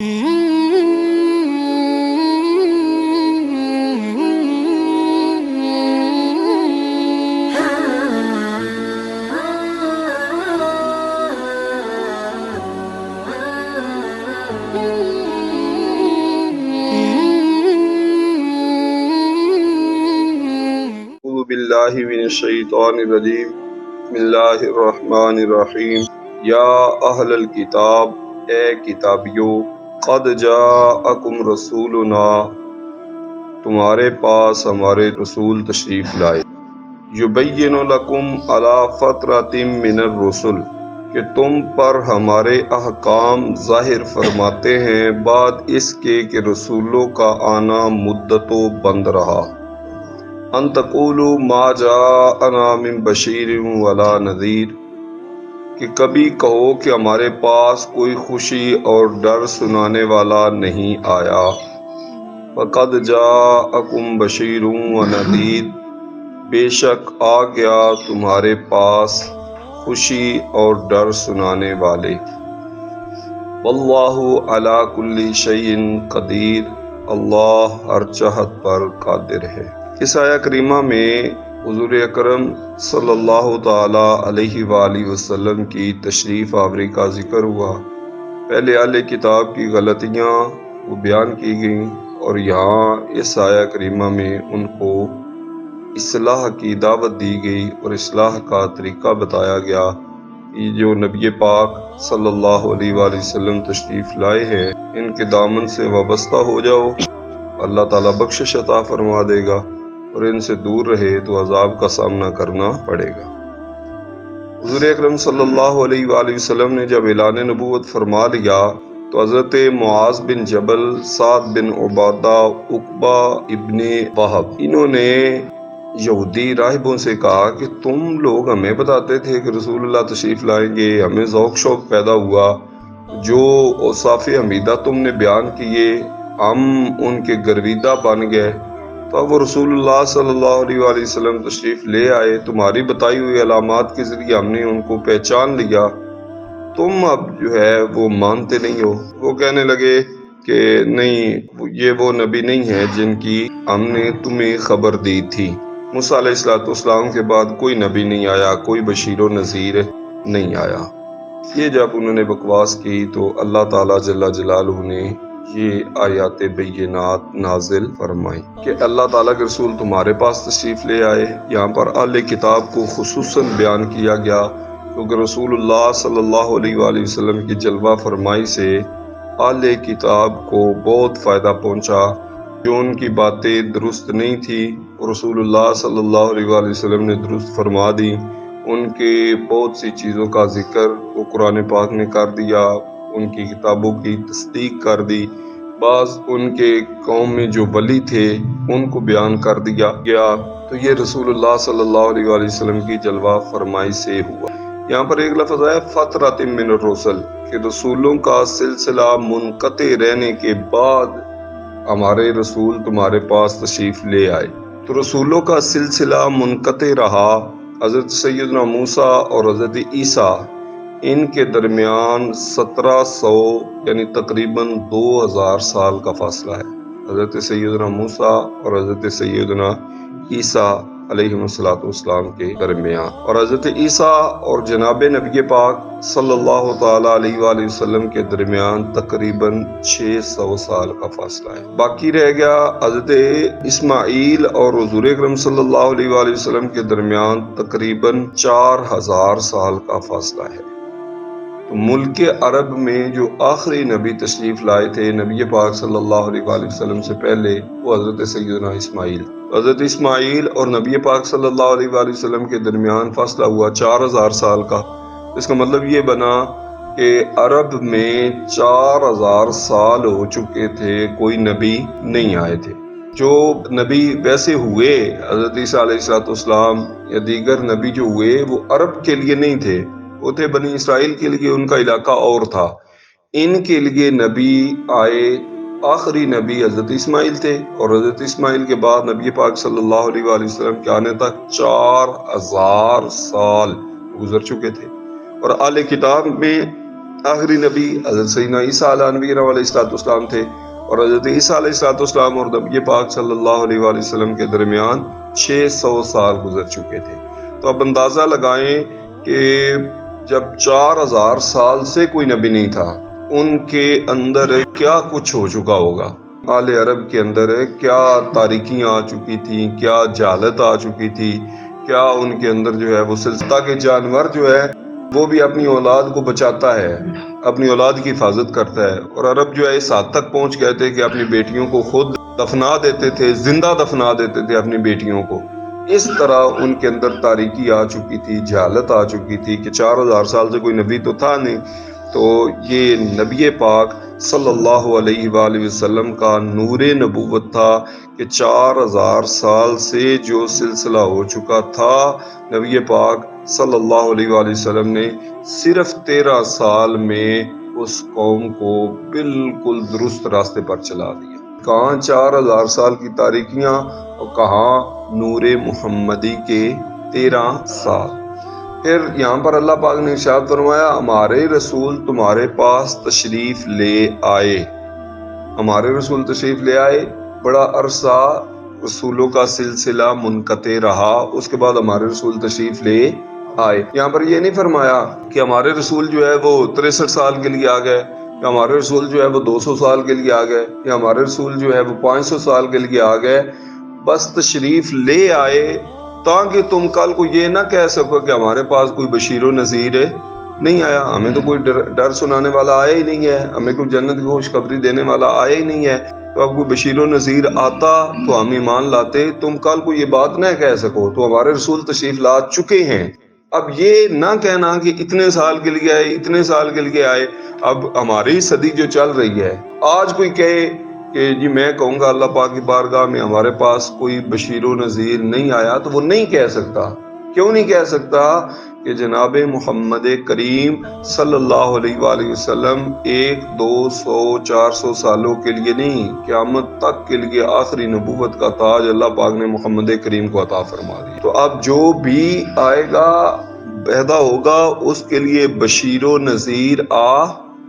اعوذ باللہ من الشیطان الرجیم بسم اللہ الرحمن الرحیم یا اہل الکتاب، اے کتابیو، قد جاءکم رسولنا، تمہارے پاس ہمارے رسول تشریف لائے، یبین لکم علی فترۃ من الرسل، کہ تم پر ہمارے احکام ظاہر فرماتے ہیں بعد اس کے کہ رسولوں کا آنا مدت و بند رہا، ان تقولوا ما جاءنا من بشیر ولا نذیر، کہ کبھی کہو کہ ہمارے پاس کوئی خوشی اور ڈر سنانے والا نہیں آیا، فقد جاءکم بشیر ونذیر، بے شک آ گیا تمہارے پاس خوشی اور ڈر سنانے والے، واللہ علی کل شیء قدیر، اللہ ہر چاہت پر قادر ہے۔ اس آیہ کریمہ میں حضور اکرم صلی اللہ تعالی علیہ وآلہ وسلم کی تشریف آوری کا ذکر ہوا۔ پہلے اہل کتاب کی غلطیاں وہ بیان کی گئیں، اور یہاں اس آیہ کریمہ میں ان کو اصلاح کی دعوت دی گئی اور اصلاح کا طریقہ بتایا گیا کہ جو نبی پاک صلی اللہ علیہ وآلہ وسلم تشریف لائے ہیں ان کے دامن سے وابستہ ہو جاؤ، اللہ تعالیٰ بخشش عطا فرما دے گا، اور ان سے دور رہے تو عذاب کا سامنا کرنا پڑے گا۔ حضور اکرم صلی اللہ علیہ وآلہ وسلم نے جب اعلان نبوت فرما لیا تو حضرت معاذ بن جبل، سعد بن عبادہ، عقبہ ابن وہب، انہوں نے یہودی راہبوں سے کہا کہ تم لوگ ہمیں بتاتے تھے کہ رسول اللہ تشریف لائیں گے، ہمیں ذوق شوق پیدا ہوا، جو اوصاف حمیدہ تم نے بیان کیے ہم ان کے گرویدہ بن گئے، تو اب وہ رسول اللہ صلی اللہ علیہ وآلہ وسلم تشریف لے آئے، تمہاری بتائی ہوئی علامات کے ذریعے ہم نے ان کو پہچان لیا، تم اب جو ہے وہ مانتے نہیں ہو۔ وہ کہنے لگے کہ نہیں، یہ وہ نبی نہیں ہے جن کی ہم نے تمہیں خبر دی تھی۔ موسیٰ علیہ السلام کے بعد کوئی نبی نہیں آیا، کوئی بشیر و نذیر نہیں آیا۔ یہ جب انہوں نے بکواس کی تو اللہ تعالیٰ جل جلالہ نے یہ آیات بینات نازل فرمائی کہ اللہ تعالیٰ کے رسول تمہارے پاس تشریف لے آئے۔ یہاں پر اہل کتاب کو خصوصاً بیان کیا گیا کیونکہ رسول اللہ صلی اللہ علیہ وآلہ وسلم کی جلوہ فرمائی سے اہل کتاب کو بہت فائدہ پہنچا۔ جو ان کی باتیں درست نہیں تھی رسول اللہ صلی اللہ علیہ وآلہ وسلم نے درست فرما دی، ان کے بہت سی چیزوں کا ذکر وہ قرآن پاک نے کر دیا، ان کی کتابوں کی تصدیق کر دی، بعض ان کے قوم میں جو ولی تھے ان کو بیان کر دیا گیا، تو یہ رسول اللہ صلی اللہ علیہ وآلہ وسلم کی جلوہ فرمائی سے ہوا۔ یہاں پر ایک لفظ ہے فترۃ من الرسل، کہ رسولوں کا سلسلہ منقطع رہنے کے بعد ہمارے رسول تمہارے پاس تشریف لے آئے۔ تو رسولوں کا سلسلہ منقطع رہا، حضرت سیدنا موسیٰ اور حضرت عیسیٰ ان کے درمیان 1700 یعنی تقریباً 2000 سال کا فاصلہ ہے، حضرت سیدنا موسیٰ اور حضرت سیدنا عیسیٰ علیہ السلام کے درمیان، اور حضرت عیسیٰ اور جناب نبی پاک صلی اللہ تعالی علیہ وآلہ وسلم کے درمیان تقریباً 600 سال کا فاصلہ ہے۔ باقی رہ گیا حضرت اسماعیل اور حضور اکرم صلی اللہ علیہ وآلہ وسلم کے درمیان تقریباً 4000 سال کا فاصلہ ہے۔ تو ملک عرب میں جو آخری نبی تشریف لائے تھے نبی پاک صلی اللہ علیہ وآلہ وسلم سے پہلے، وہ حضرت سیدنا اسماعیل، حضرت اسماعیل اور نبی پاک صلی اللہ علیہ وآلہ وسلم کے درمیان فاصلہ ہوا 4000 سال کا۔ اس کا مطلب یہ بنا کہ عرب میں 4000 سال ہو چکے تھے، کوئی نبی نہیں آئے تھے۔ جو نبی ویسے ہوئے حضرت عیسیٰ علیہ السلام یا دیگر نبی جو ہوئے وہ عرب کے لیے نہیں تھے، وہ تھے بنی اسرائیل کے لیے، ان کا علاقہ اور تھا۔ ان کے لیے نبی آئے، آخری نبی حضرت اسماعیل تھے، اور حضرت اسماعیل کے بعد نبی پاک صلی اللہ علیہ وآلہ وسلم کے آنے تک 4000 سال گزر چکے تھے۔ اور اہل کتاب میں آخری نبی حضرت سیدنا عیسیٰ علیہ نبی علیہ السلام تھے، اور حضرت عیسیٰ علیہ السلام اور نبی پاک صلی اللہ علیہ وآلہ وسلم کے درمیان 600 سال گزر چکے تھے۔ تو اب اندازہ لگائیں کہ جب 4000 سال سے کوئی نبی نہیں تھا، ان کے اندر کیا کچھ ہو چکا ہوگا، آل عرب کے اندر کیا تاریکیاں آ چکی تھیں، کیا جہالت آ چکی تھی، کیا ان کے اندر جو ہے وہ سلسلہ کے جانور جو ہے وہ بھی اپنی اولاد کو بچاتا ہے، اپنی اولاد کی حفاظت کرتا ہے، اور عرب جو ہے اس حد تک پہنچ گئے تھے کہ اپنی بیٹیوں کو خود دفنا دیتے تھے، زندہ دفنا دیتے تھے اپنی بیٹیوں کو۔ اس طرح ان کے اندر تاریکی آ چکی تھی، جہالت آ چکی تھی کہ 4000 سال سے کوئی نبی تو تھا نہیں۔ تو یہ نبی پاک صلی اللہ علیہ وآلہ وسلم کا نور نبوت تھا کہ 4000 سال سے جو سلسلہ ہو چکا تھا، نبی پاک صلی اللہ علیہ وآلہ وسلم نے صرف 13 سال میں اس قوم کو بالکل درست راستے پر چلا دیا۔ کہاں 4000 سال کی تاریکیاں اور کہاں نور محمدی کے 13 سال۔ پھر یہاں پر اللہ پاک نے ارشاد فرمایا، ہمارے رسول تمہارے پاس تشریف لے آئے، ہمارے رسول تشریف لے آئے۔ بڑا عرصہ رسولوں کا سلسلہ منقطع رہا، اس کے بعد ہمارے رسول تشریف لے آئے۔ یہاں پر یہ نہیں فرمایا کہ ہمارے رسول جو ہے وہ 63 سال کے لیے آ گئے، یا ہمارے رسول جو ہے وہ 200 سال کے لیے آ گئے، یا ہمارے رسول جو ہے وہ 500 سال کے لیے آ گئے۔ بس تشریف لے آئے تاکہ تم کل کو یہ نہ کہہ سکو کہ ہمارے پاس کوئی بشیر و نذیر نہیں آیا، ہمیں تو کوئی ڈر سنانے والا آیا ہی نہیں ہے، ہمیں کوئی جنت کی خوشخبری دینے والا آیا ہی نہیں ہے۔ تو اب کوئی بشیر و نذیر آتا تو ہم ایمان لاتے، تم کل کو یہ بات نہ کہہ سکو۔ تو ہمارے رسول تشریف لا چکے ہیں، اب یہ نہ کہنا کہ اتنے سال کے لیے آئے، اتنے سال کے لیے آئے۔ اب ہماری صدی جو چل رہی ہے، آج کوئی کہے کہ جی میں کہوں گا اللہ پاک کی بارگاہ میں ہمارے پاس کوئی بشیر و نذیر نہیں آیا، تو وہ نہیں کہہ سکتا۔ کیوں نہیں کہہ سکتا؟ کہ جناب محمد کریم صلی اللہ علیہ وآلہ وسلم 100 200 400 سالوں کے لیے نہیں، قیامت تک کے لیے آخری نبوت کا تاج اللہ پاک نے محمد کریم کو عطا فرما دیا۔ تو اب جو بھی آئے گا، پیدا ہوگا، اس کے لیے بشیر و نذیر آ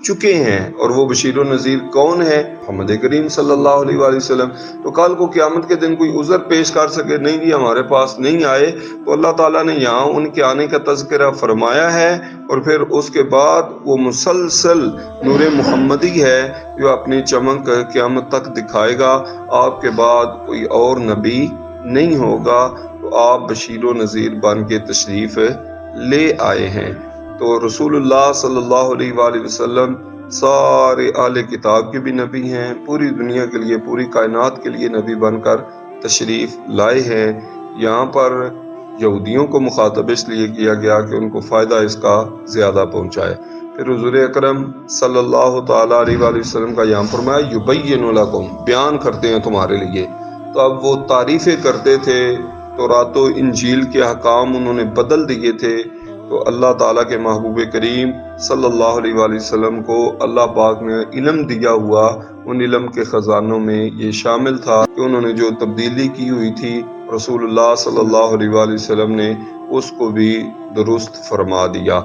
چکے ہیں، اور وہ بشیر و نذیر کون ہے؟ محمد کریم صلی اللہ علیہ وآلہ وسلم۔ تو کل کو قیامت کے دن کوئی عذر پیش کر سکے نہیں جی ہمارے پاس نہیں آئے، تو اللہ تعالیٰ نے یہاں ان کے آنے کا تذکرہ فرمایا ہے، اور پھر اس کے بعد وہ مسلسل نور محمدی ہے جو اپنی چمک قیامت تک دکھائے گا۔ آپ کے بعد کوئی اور نبی نہیں ہوگا، تو آپ بشیر و نذیر بن کے تشریف لے آئے ہیں۔ تو رسول اللہ صلی اللہ علیہ وآلہ وسلم سارے اہل کتاب کے بھی نبی ہیں، پوری دنیا کے لیے، پوری کائنات کے لیے نبی بن کر تشریف لائے ہیں۔ یہاں پر یہودیوں کو مخاطب اس لیے کیا گیا کہ ان کو فائدہ اس کا زیادہ پہنچائے۔ پھر حضور اکرم صلی اللہ تعالیٰ علیہ وآلہ وسلم کا یہاں فرمایا یبین لکم، بیان کرتے ہیں تمہارے لیے۔ تو اب وہ تعریفیں کرتے تھے، تورات و انجیل کے احکام انہوں نے بدل دیے تھے، تو اللہ تعالیٰ کے محبوب کریم صلی اللہ علیہ وآلہ وسلم کو اللہ پاک نے علم دیا ہوا، ان علم کے خزانوں میں یہ شامل تھا کہ انہوں نے جو تبدیلی کی ہوئی تھی رسول اللہ صلی اللہ علیہ وآلہ وسلم نے اس کو بھی درست فرما دیا۔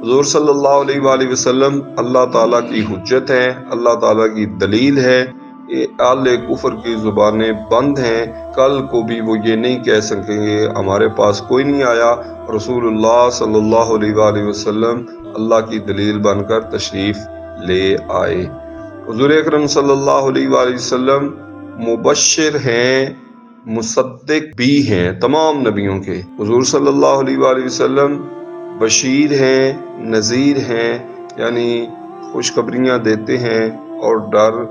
حضور صلی اللہ علیہ وآلہ وسلم اللہ تعالیٰ کی حجت ہے، اللہ تعالیٰ کی دلیل ہے۔ اہل کفر کی زبانیں بند ہیں، کل کو بھی وہ یہ نہیں کہہ سکیں گے ہمارے پاس کوئی نہیں آیا۔ رسول اللہ صلی اللہ علیہ وآلہ وسلم اللہ کی دلیل بن کر تشریف لے آئے۔ حضور اکرم صلی اللہ علیہ وآلہ وسلم مبشر ہیں، مصدق بھی ہیں تمام نبیوں کے۔ حضور صلی اللہ علیہ وآلہ وسلم بشیر ہیں، نذیر ہیں، یعنی خوشخبریاں دیتے ہیں اور ڈر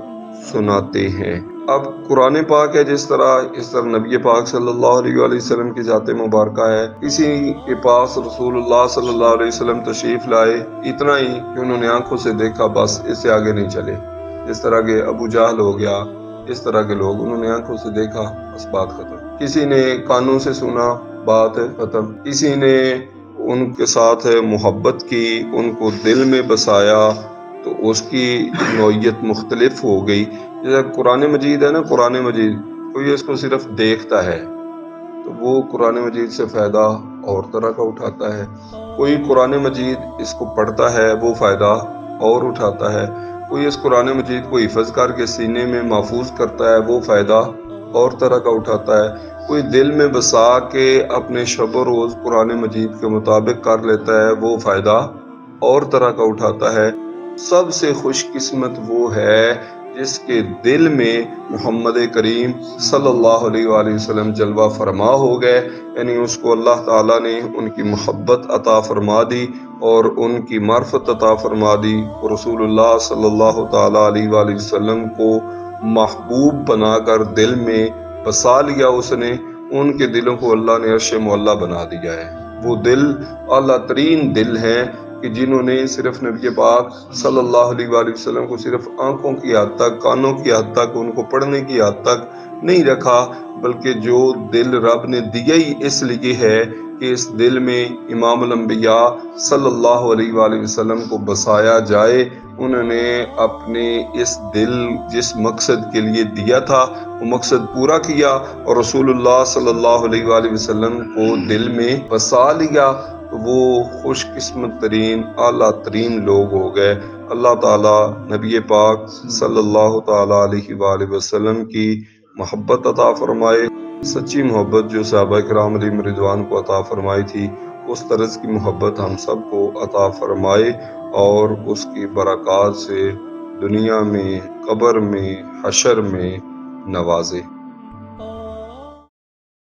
سناتے ہیں۔ اب قرآن پاک ہے اس طرح نبی پاک صلی اللہ علیہ وآلہ وسلم کی ذات مبارکہ ہے۔ کسی کے پاس رسول اللہ صلی اللہ علیہ وسلم تشریف لائے، اتنا ہی کہ انہوں نے آنکھوں سے دیکھا، بس اس سے آگے نہیں چلے۔ اس طرح کے ابو جہل ہو گیا، اس طرح کے لوگ، انہوں نے آنکھوں سے دیکھا، بس بات ختم۔ کسی نے کانوں سے سنا، بات ختم۔ کسی نے ان کے ساتھ محبت کی، ان کو دل میں بسایا، تو اس کی نوعیت مختلف ہو گئی۔ جیسے قرآن مجید ہے نا، قرآن مجید کوئی اس کو صرف دیکھتا ہے تو وہ قرآن مجید سے فائدہ اور طرح کا اٹھاتا ہے، کوئی قرآن مجید اس کو پڑھتا ہے وہ فائدہ اور اٹھاتا ہے، کوئی اس قرآن مجید کو حفظ کر کے سینے میں محفوظ کرتا ہے وہ فائدہ اور طرح کا اٹھاتا ہے، کوئی دل میں بسا کے اپنے شب و روز قرآن مجید کے مطابق کر لیتا ہے وہ فائدہ اور طرح کا اٹھاتا ہے۔ سب سے خوش قسمت وہ ہے جس کے دل میں محمد کریم صلی اللہ علیہ وآلہ وسلم جلوہ فرما ہو گئے، یعنی اس کو اللہ تعالیٰ نے ان کی محبت عطا فرما دی اور ان کی معرفت عطا فرما دی، اور رسول اللہ صلی اللہ تعالیٰ علیہ وآلہ وسلم کو محبوب بنا کر دل میں بسا لیا اس نے، ان کے دلوں کو اللہ نے عرش معلیٰ بنا دیا ہے۔ وہ دل اعلیٰ ترین دل ہیں کہ جنہوں نے صرف نبی پاک صلی اللہ علیہ وآلہ وسلم کو صرف آنکھوں کی حد تک، کانوں کی حد تک، ان کو پڑھنے کی حد تک نہیں رکھا، بلکہ جو دل رب نے دیا ہی اس لیے ہے کہ اس دل میں امام الانبیاء صلی اللہ علیہ وآلہ وسلم کو بسایا جائے۔ انہوں نے اپنے اس دل جس مقصد کے لیے دیا تھا وہ مقصد پورا کیا اور رسول اللہ صلی اللہ علیہ وآلہ وسلم کو دل میں بسا لیا، تو وہ خوش قسمت ترین اعلیٰ ترین لوگ ہو گئے۔ اللہ تعالیٰ نبی پاک صلی اللہ تعالیٰ علیہ وآلہ وسلم کی محبت عطا فرمائے، سچی محبت جو صحابہ کرام علیہم رضوان کو عطا فرمائی تھی اس طرز کی محبت ہم سب کو عطا فرمائے، اور اس کی برکات سے دنیا میں، قبر میں، حشر میں نوازے۔